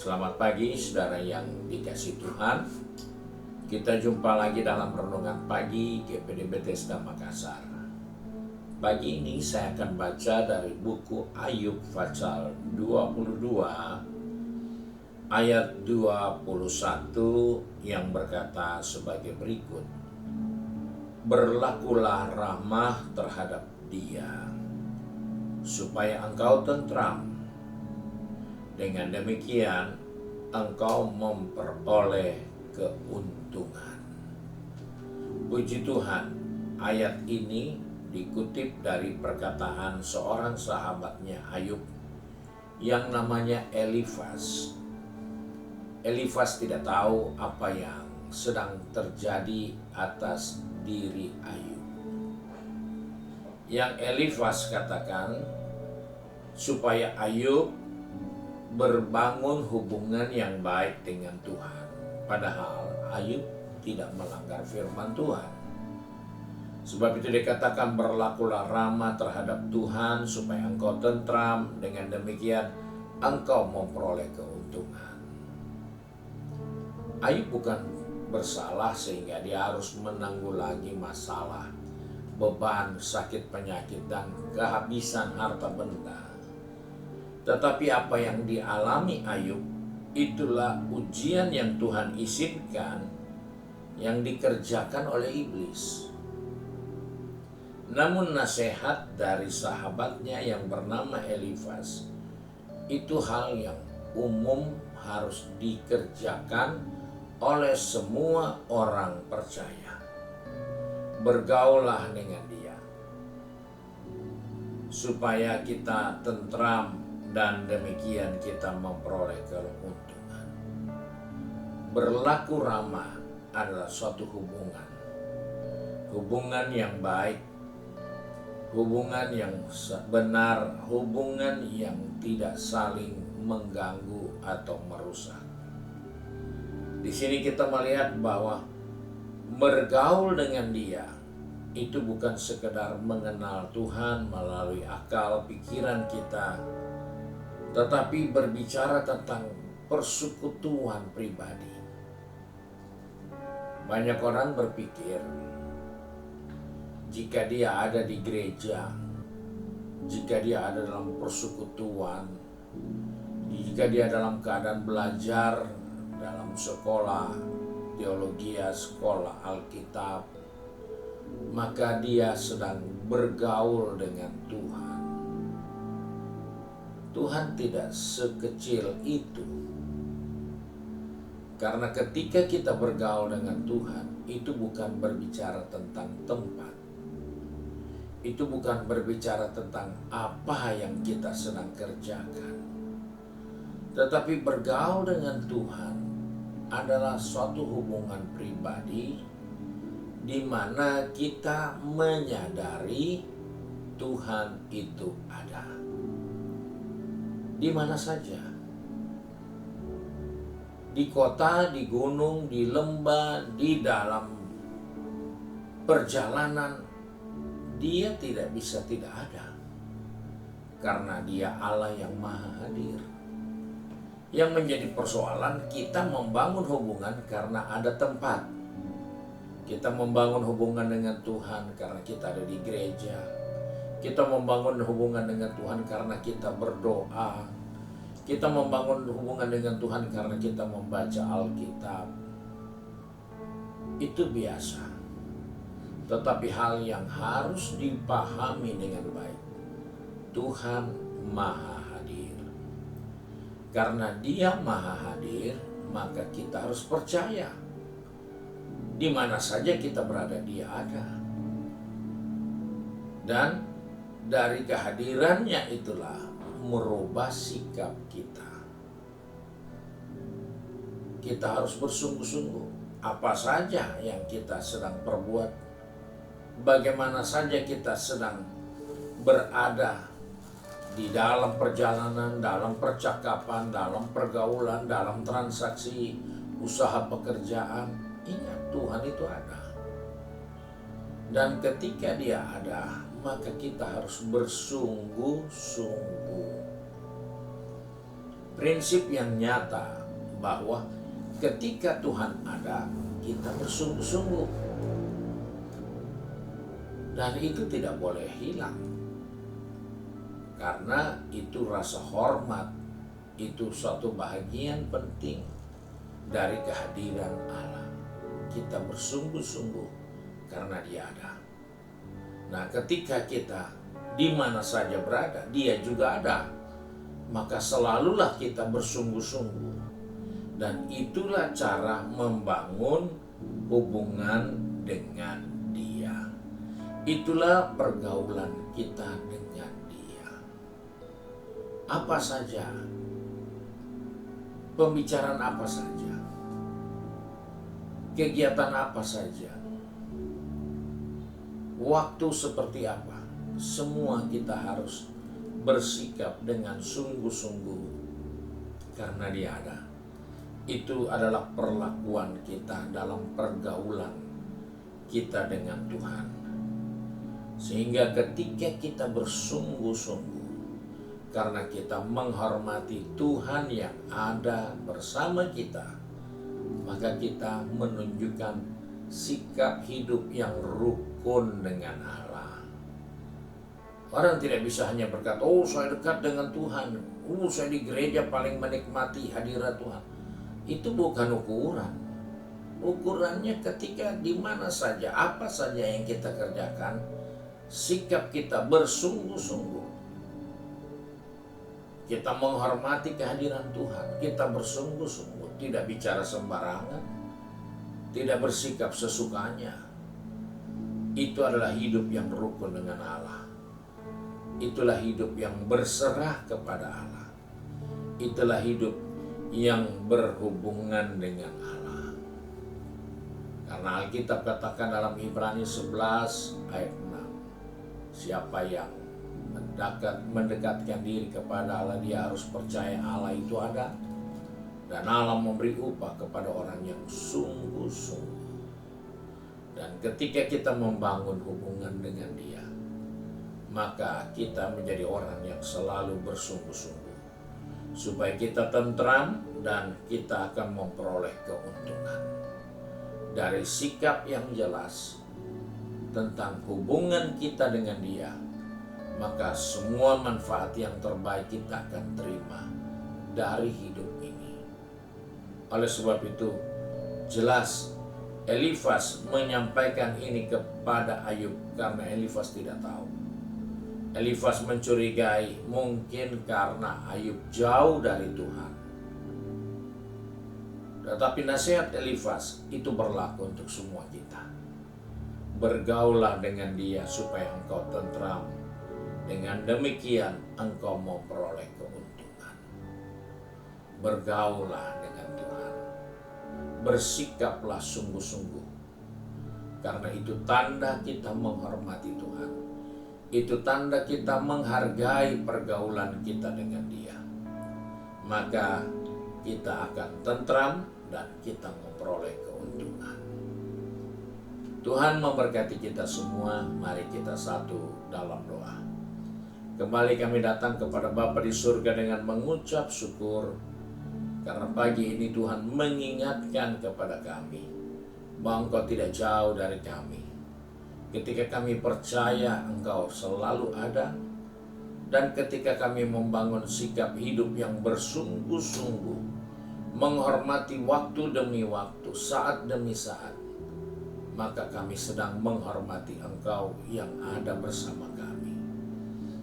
Selamat pagi saudara yang dikasih Tuhan. Kita jumpa lagi dalam renungan pagi GPD Bethesda Makassar. Pagi ini saya akan baca dari buku Ayub pasal 22 ayat 21 yang berkata sebagai berikut. Berlakulah ramah terhadap dia, supaya engkau tentram. Dengan demikian, engkau memperoleh keuntungan. Puji Tuhan, ayat ini dikutip dari perkataan seorang sahabatnya Ayub yang namanya Elifaz. Elifaz tidak tahu apa yang sedang terjadi atas diri Ayub. Yang Elifaz katakan, supaya Ayub berbangun hubungan yang baik dengan Tuhan. Padahal Ayub tidak melanggar firman Tuhan. Sebab itu dikatakan berlakulah ramah terhadap Tuhan supaya engkau tentram. Dengan demikian engkau memperoleh keuntungan. Ayub bukan bersalah sehingga dia harus menanggulangi masalah, beban, sakit, penyakit, dan kehabisan harta benda. Tetapi apa yang dialami Ayub, itulah ujian yang Tuhan izinkan yang dikerjakan oleh iblis. Namun nasihat dari sahabatnya yang bernama Elifaz, itu hal yang umum harus dikerjakan oleh semua orang percaya. Bergaullah dengan dia, supaya kita tentram, dan demikian kita memperoleh keuntungan. Berlaku ramah adalah suatu hubungan yang baik, hubungan yang benar, hubungan yang tidak saling mengganggu atau merusak. Di sini kita melihat bahwa bergaul dengan dia itu bukan sekedar mengenal Tuhan melalui akal pikiran kita, tetapi berbicara tentang persekutuan pribadi. Banyak orang berpikir jika dia ada di gereja, jika dia ada dalam persekutuan, jika dia dalam keadaan belajar dalam sekolah teologi, sekolah Alkitab, maka dia sedang bergaul dengan Tuhan. Tuhan tidak sekecil itu. Karena ketika kita bergaul dengan Tuhan, itu bukan berbicara tentang tempat. Itu bukan berbicara tentang apa yang kita sedang kerjakan. Tetapi bergaul dengan Tuhan adalah suatu hubungan pribadi di mana kita menyadari Tuhan itu ada. Di mana saja, di kota, di gunung, di lembah, di dalam perjalanan, dia tidak bisa tidak ada, karena dia Allah yang maha hadir. Yang menjadi persoalan, kita membangun hubungan karena ada tempat. Kita membangun hubungan dengan Tuhan karena kita ada di gereja. Kita membangun hubungan dengan Tuhan karena kita berdoa. Kita membangun hubungan dengan Tuhan karena kita membaca Alkitab. Itu biasa. Tetapi hal yang harus dipahami dengan baik, Tuhan maha hadir. Karena dia maha hadir, maka kita harus percaya. Di mana saja kita berada, dia ada. Dan dari kehadirannya itulah merubah sikap kita. Kita harus bersungguh-sungguh. Apa saja yang kita sedang perbuat, bagaimana saja kita sedang berada di dalam perjalanan, dalam percakapan, dalam pergaulan, dalam transaksi, usaha pekerjaan, ingat Tuhan itu ada. Dan ketika dia ada, maka kita harus bersungguh-sungguh. prinsip yang nyata bahwa ketika Tuhan ada, kita bersungguh-sungguh. Dan itu tidak boleh hilang. Karena itu rasa hormat, itu suatu bahagian penting dari kehadiran Allah. Kita bersungguh-sungguh karena Dia ada. Nah, ketika kita di mana saja berada, Dia juga ada. Maka selalulah kita bersungguh-sungguh. Dan itulah cara membangun hubungan dengan Dia. Itulah pergaulan kita dengan Dia. Apa saja, pembicaraan apa saja, kegiatan apa saja, waktu seperti apa, semua kita harus bersikap dengan sungguh-sungguh karena Dia ada. Itu adalah perlakuan kita dalam pergaulan kita dengan Tuhan. Sehingga ketika kita bersungguh-sungguh karena kita menghormati Tuhan yang ada bersama kita, maka kita menunjukkan sikap hidup yang rukun dengan Allah. Orang tidak bisa hanya berkata, oh saya dekat dengan Tuhan, saya di gereja paling menikmati hadirat Tuhan. Itu bukan ukuran. Ukurannya ketika di mana saja, apa saja yang kita kerjakan, sikap kita bersungguh-sungguh. Kita menghormati kehadiran Tuhan, kita bersungguh-sungguh, tidak bicara sembarangan, tidak bersikap sesukanya. Itu adalah hidup yang rukun dengan Allah. Itulah hidup yang berserah kepada Allah. Itulah hidup yang berhubungan dengan Allah. Karena Alkitab katakan dalam Ibrani 11 ayat 6, siapa yang mendekatkan diri kepada Allah, dia harus percaya Allah itu ada, dan Allah memberi upah kepada orang yang sungguh-sungguh. Dan ketika kita membangun hubungan dengan Dia, maka kita menjadi orang yang selalu bersungguh-sungguh, supaya kita tentram dan kita akan memperoleh keuntungan dari sikap yang jelas tentang hubungan kita dengan Dia. Maka semua manfaat yang terbaik kita akan terima dari hidup ini. Oleh sebab itu, jelas Elifas menyampaikan ini kepada Ayub karena Elifas tidak tahu. Elifas mencurigai mungkin karena Ayub jauh dari Tuhan. Tetapi nasihat Elifas itu berlaku untuk semua kita. Bergaulah dengan Dia supaya engkau tentram. Dengan demikian engkau memperoleh keuntungan. Bergaulah dengan Tuhan. Bersikaplah sungguh-sungguh. Karena itu tanda kita menghormati Tuhan. Itu tanda kita menghargai pergaulan kita dengan Dia. Maka kita akan tentram dan kita memperoleh keuntungan. Tuhan memberkati kita semua. Mari kita satu dalam doa. Kembali kami datang kepada Bapa di surga dengan mengucap syukur karena pagi ini Tuhan mengingatkan kepada kami bahwa Engkau tidak jauh dari kami. Ketika kami percaya Engkau selalu ada, dan ketika kami membangun sikap hidup yang bersungguh-sungguh, menghormati waktu demi waktu, saat demi saat, maka kami sedang menghormati Engkau yang ada bersama kami.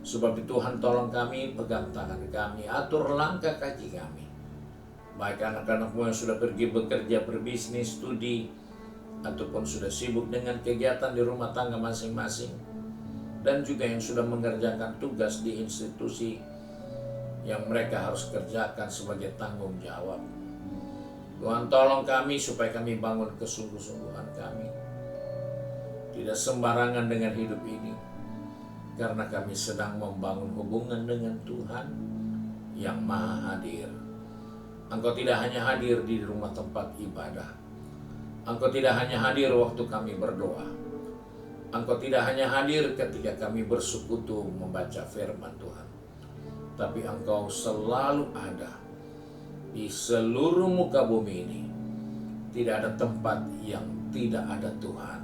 Sebab itu Tuhan tolong kami, pegang tangan kami, atur langkah kaki kami. Baik anak-anakmu yang sudah pergi bekerja, berbisnis, studi, ataupun sudah sibuk dengan kegiatan di rumah tangga masing-masing, dan juga yang sudah mengerjakan tugas di institusi yang mereka harus kerjakan sebagai tanggung jawab. Tuhan tolong kami supaya kami bangun kesungguh-sungguhan kami. Tidak sembarangan dengan hidup ini. Karena kami sedang membangun hubungan dengan Tuhan yang Maha Hadir. Engkau tidak hanya hadir di rumah tempat ibadah. Engkau tidak hanya hadir waktu kami berdoa. Engkau tidak hanya hadir ketika kami bersekutu membaca firman Tuhan. Tapi Engkau selalu ada di seluruh muka bumi ini tidak ada tempat yang tidak ada Tuhan.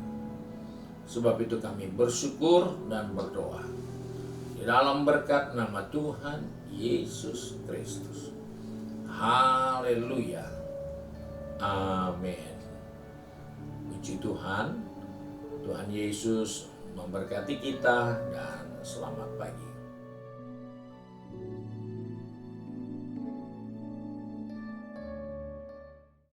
Sebab itu kami bersyukur dan berdoa di dalam berkat nama Tuhan Yesus Kristus. Haleluya. Amin. Puji Tuhan. Tuhan Yesus memberkati kita dan selamat pagi.